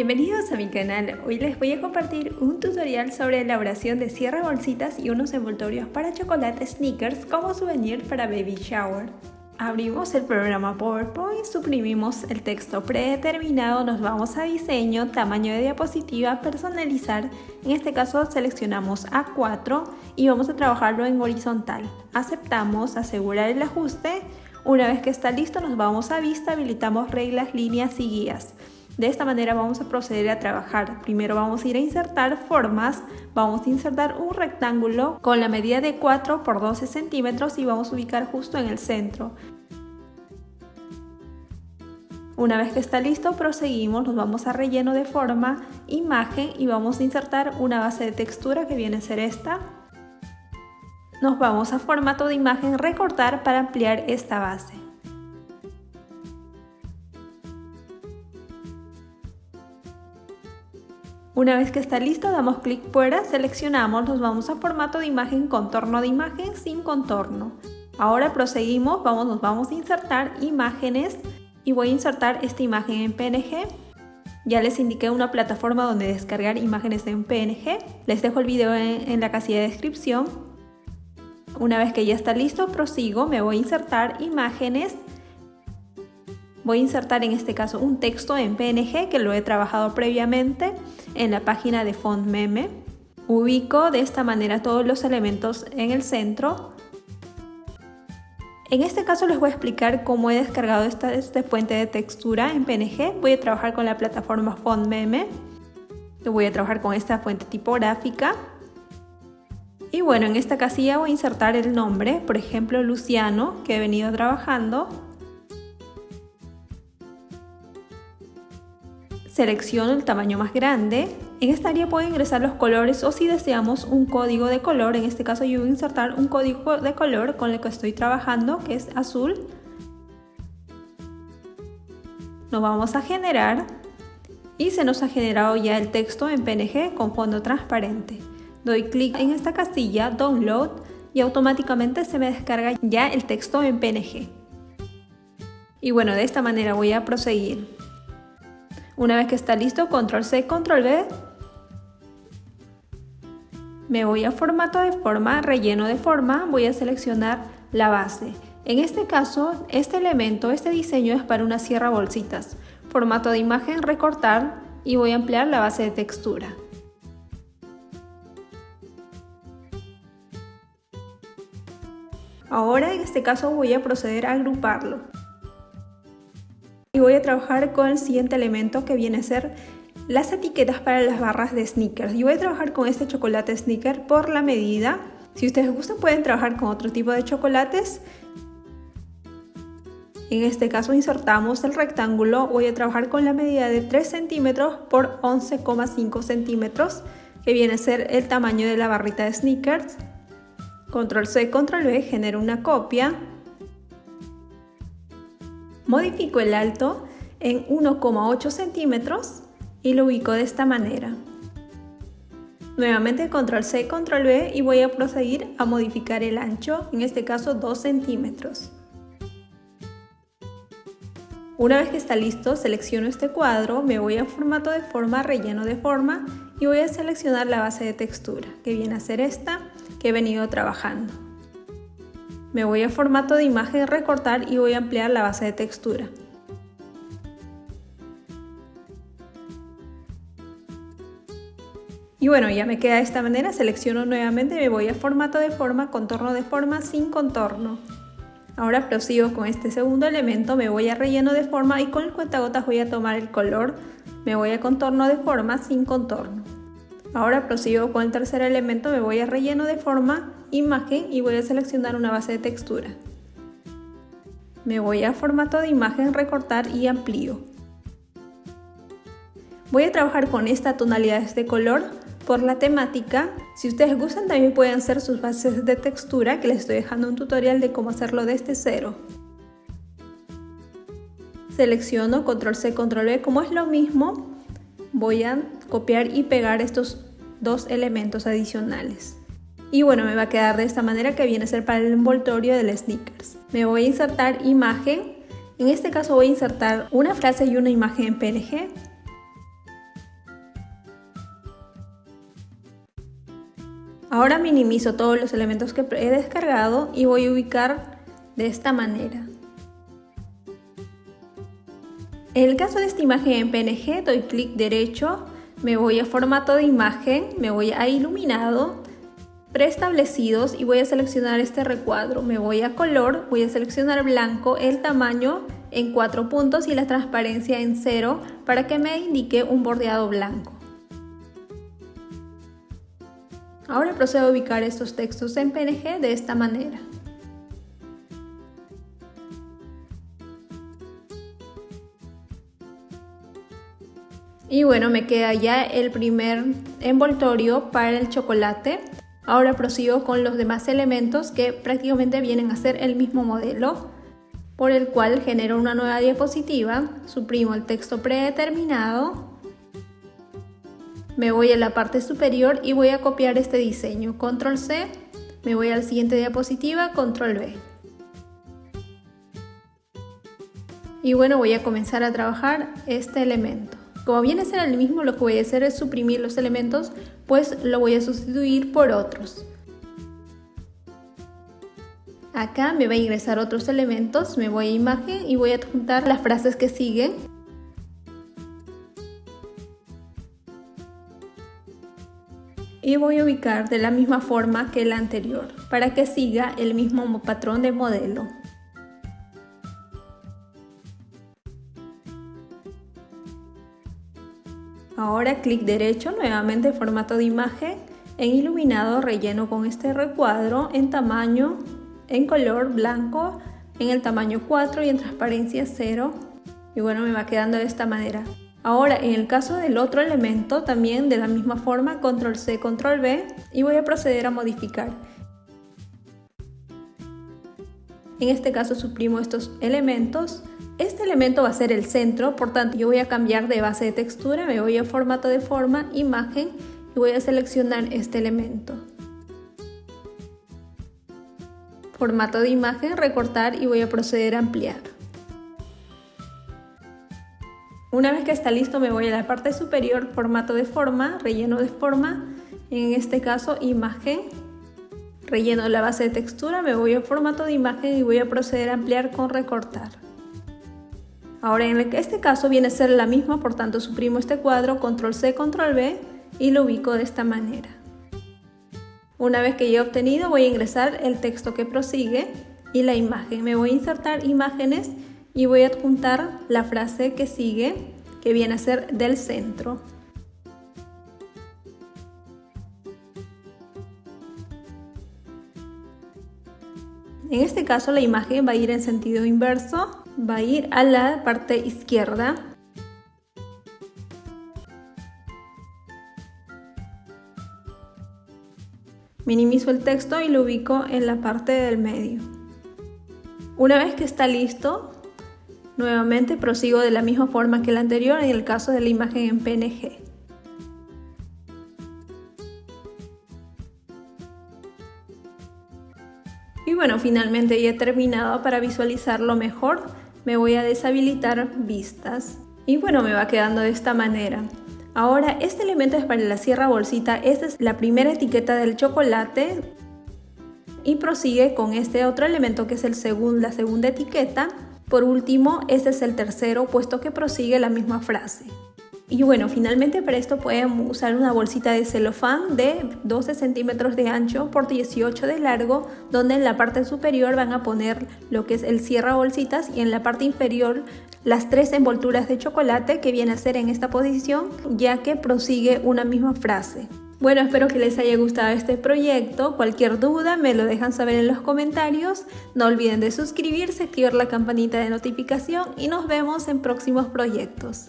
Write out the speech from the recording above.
Bienvenidos a mi canal. Hoy les voy a compartir un tutorial sobre elaboración de cierre bolsitas y unos envoltorios para chocolate Snickers como souvenir para baby shower. Abrimos el programa PowerPoint, suprimimos el texto predeterminado, nos vamos a diseño, tamaño de diapositiva, personalizar. En este caso seleccionamos A4 y vamos a trabajarlo en horizontal. Aceptamos, asegurar el ajuste. Una vez que está listo nos vamos a vista, habilitamos reglas, líneas y guías. De esta manera vamos a proceder a trabajar. Primero vamos a ir a insertar formas, vamos a insertar un rectángulo con la medida de 4 por 12 centímetros y vamos a ubicar justo en el centro. Una vez que está listo, proseguimos, nos vamos a relleno de forma, imagen y vamos a insertar una base de textura que viene a ser esta. Nos vamos a formato de imagen, recortar para ampliar esta base. Una vez que está listo, damos clic fuera, seleccionamos, nos vamos a formato de imagen, contorno de imagen sin contorno. Ahora proseguimos, nos vamos a insertar imágenes y voy a insertar esta imagen en PNG. Ya les indiqué una plataforma donde descargar imágenes en PNG. Les dejo el video en la casilla de descripción. Una vez que ya está listo, prosigo, me voy a insertar imágenes. Voy a insertar en este caso un texto en PNG que lo he trabajado previamente en la página de Font Meme. Ubico de esta manera todos los elementos en el centro. En este caso les voy a explicar cómo he descargado esta fuente de textura en PNG. Voy a trabajar con la plataforma Font Meme. Voy a trabajar con esta fuente tipográfica. Y bueno, en esta casilla voy a insertar el nombre, por ejemplo Luciano, que he venido trabajando. Selecciono el tamaño más grande. En esta área puedo ingresar los colores o si deseamos un código de color. En este caso yo voy a insertar un código de color con el que estoy trabajando, que es azul. Nos vamos a generar y se nos ha generado ya el texto en PNG con fondo transparente. Doy clic en esta casilla, Download, y automáticamente se me descarga ya el texto en PNG. Y bueno, de esta manera voy a proseguir. Una vez que está listo, Control C, Control V. Me voy a formato de forma, relleno de forma, voy a seleccionar la base. En este caso, este elemento, este diseño es para una cierra bolsitas. Formato de imagen, recortar y voy a ampliar la base de textura. Ahora en este caso voy a proceder a agruparlo. Y voy a trabajar con el siguiente elemento que viene a ser las etiquetas para las barras de Snickers. Yo voy a trabajar con este chocolate Snickers por la medida. Si ustedes gustan pueden trabajar con otro tipo de chocolates. En este caso insertamos el rectángulo. Voy a trabajar con la medida de 3 centímetros por 11,5 centímetros, que viene a ser el tamaño de la barrita de Snickers. Control C, Control V, genero una copia. Modifico el alto en 1,8 centímetros y lo ubico de esta manera. Nuevamente Control C, Control V y voy a proseguir a modificar el ancho, en este caso 2 centímetros. Una vez que está listo, selecciono este cuadro, me voy a formato de forma, relleno de forma y voy a seleccionar la base de textura, que viene a ser esta que he venido trabajando. Me voy a formato de imagen, recortar y voy a ampliar la base de textura. Y bueno, ya me queda de esta manera, selecciono nuevamente, me voy a formato de forma, contorno de forma sin contorno. Ahora prosigo con este segundo elemento, me voy a relleno de forma y con el cuentagotas voy a tomar el color, me voy a contorno de forma sin contorno. Ahora prosigo con el tercer elemento, me voy a relleno de forma, imagen y voy a seleccionar una base de textura. Me voy a formato de imagen, recortar y amplío. Voy a trabajar con esta tonalidad de color por la temática. Si ustedes gustan también pueden hacer sus bases de textura, que les estoy dejando un tutorial de cómo hacerlo desde cero. Selecciono Control C, Control V, como es lo mismo. Voy a copiar y pegar estos dos elementos adicionales. Y bueno, me va a quedar de esta manera que viene a ser para el envoltorio del Snickers. Me voy a insertar imagen. En este caso voy a insertar una frase y una imagen en PNG. Ahora minimizo todos los elementos que he descargado y voy a ubicar de esta manera. En el caso de esta imagen en PNG, doy clic derecho, me voy a formato de imagen, me voy a iluminado, preestablecidos y voy a seleccionar este recuadro. Me voy a color, voy a seleccionar blanco, el tamaño en 4 puntos y la transparencia en 0 para que me indique un bordeado blanco. Ahora procedo a ubicar estos textos en PNG de esta manera. Y bueno, me queda ya el primer envoltorio para el chocolate. Ahora prosigo con los demás elementos que prácticamente vienen a ser el mismo modelo, por el cual genero una nueva diapositiva, suprimo el texto predeterminado, me voy a la parte superior y voy a copiar este diseño, control C, me voy a la siguiente diapositiva, control V. Y bueno, voy a comenzar a trabajar este elemento. Como viene a ser el mismo, lo que voy a hacer es suprimir los elementos, pues lo voy a sustituir por otros. Acá me va a ingresar otros elementos, me voy a imagen y voy a adjuntar las frases que siguen. Y voy a ubicar de la misma forma que la anterior, para que siga el mismo patrón de modelo. Ahora clic derecho, nuevamente formato de imagen, en iluminado relleno con este recuadro en tamaño, en color blanco, en el tamaño 4 y en transparencia 0. Y bueno, me va quedando de esta manera. Ahora en el caso del otro elemento, también de la misma forma, control C, control V y voy a proceder a modificar. En este caso suprimo estos elementos. Este elemento va a ser el centro, por tanto yo voy a cambiar de base de textura, me voy a formato de forma, imagen y voy a seleccionar este elemento. Formato de imagen, recortar y voy a proceder a ampliar. Una vez que está listo me voy a la parte superior, formato de forma, relleno de forma, en este caso imagen, relleno la base de textura, me voy a formato de imagen y voy a proceder a ampliar con recortar. Ahora en este caso viene a ser la misma, por tanto suprimo este cuadro, control C, control V y lo ubico de esta manera. Una vez que ya he obtenido voy a ingresar el texto que prosigue y la imagen. Me voy a insertar imágenes y voy a adjuntar la frase que sigue, que viene a ser del centro. En este caso la imagen va a ir en sentido inverso, va a ir a la parte izquierda. Minimizo el texto y lo ubico en la parte del medio. Una vez que está listo, nuevamente prosigo de la misma forma que la anterior en el caso de la imagen en PNG. Y bueno, finalmente ya he terminado. Para visualizarlo mejor me voy a deshabilitar vistas. Y bueno, me va quedando de esta manera. Ahora este elemento es para la cierra bolsita. Esta es la primera etiqueta del chocolate. Y prosigue con este otro elemento que es la segunda etiqueta. Por último, este es el tercero, puesto que prosigue la misma frase. Y bueno, finalmente para esto pueden usar una bolsita de celofán de 12 centímetros de ancho por 18 de largo, donde en la parte superior van a poner lo que es el cierra bolsitas y en la parte inferior las 3 envolturas de chocolate que viene a ser en esta posición, ya que prosigue una misma frase. Bueno, espero que les haya gustado este proyecto. Cualquier duda me lo dejan saber en los comentarios. No olviden de suscribirse, activar la campanita de notificación y nos vemos en próximos proyectos.